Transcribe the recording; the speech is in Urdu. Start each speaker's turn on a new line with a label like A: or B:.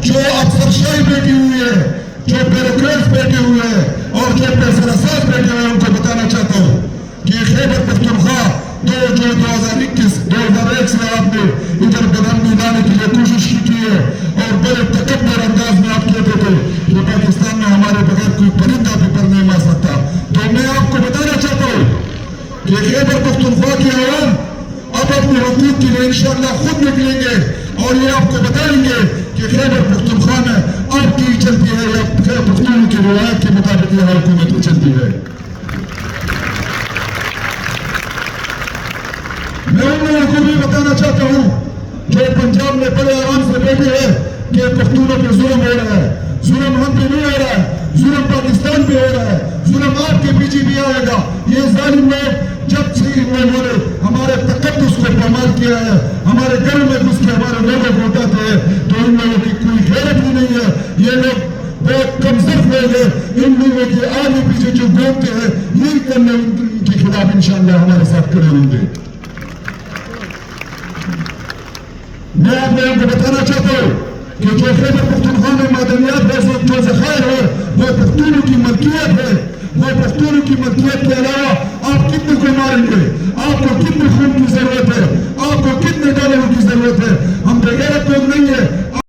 A: جو افسرشاہی بیٹھی ہوئی ہے, جو بیوروکریٹس بیٹھے ہوئے ہیں اور جو پیسر اساس بیٹھے ہوئے ہیں, ان کو بتانا چاہتا ہوں کہ خیبر پختونخوا جو 2001 سے آپ نے ادھر بدامنی لانے کے لیے کوشش کی ہے اور بڑے تکبر انداز میں آپ کہتے تھے کہ پاکستان میں ہمارے بغیر کوئی پرندہ بھی پر نہیں مار سکتا, تو میں آپ کو بتانا چاہتا ہوں کہ خیبر پختونخوا کی عوام اب اپنے حقوق کے لیے انشاءاللہ خود نکلیں گے اور یہ آپ کو بتائیں گے کہ خیبر پختونخوا میں اب کی چلتی ہے یا خیبر پختون کی روایت کے مطابق یہ حکومت چلتی ہے. میں ان لوگوں کو بھی بتانا چاہتا ہوں جو پنجاب میں بڑے آرام سے بیٹھے ہیں کہ پختونوں پہ ظلم ہو رہا ہے. ظلم ہم پہ نہیں ہو رہا ہے, ظلم پاکستان پہ ہو رہا ہے, ظلم آپ کے پیچھے بھی آئے گا. یہ ظالم لوگ جب سے انہوں نے ہمارے تقدس کو پامال کیا ہے, ہمارے گھروں میں گھس کے ہمارے لوگوں کو اٹھاتے ہیں, تو ان لوگوں کی کوئی غیرت ہی نہیں ہے. یہ لوگ بہت کمزور لوگ ہیں. ان لوگوں کے آگے پیچھے جو گھومتے ہیں یہی کرنے ان کے خلاف انشاءاللہ ہمارے ساتھ کھڑے ہوں گے. میں آپ لوگوں کو بتانا چاہتا ہوں کہ جو خیبر پختونخوا میں معدنیات ہے, جو ذخائر ہے, وہ پختونوں کی ملکیت ہے. وہ پختونوں کی ملکیت کے علاوہ آپ کتنے کو ماریں گے؟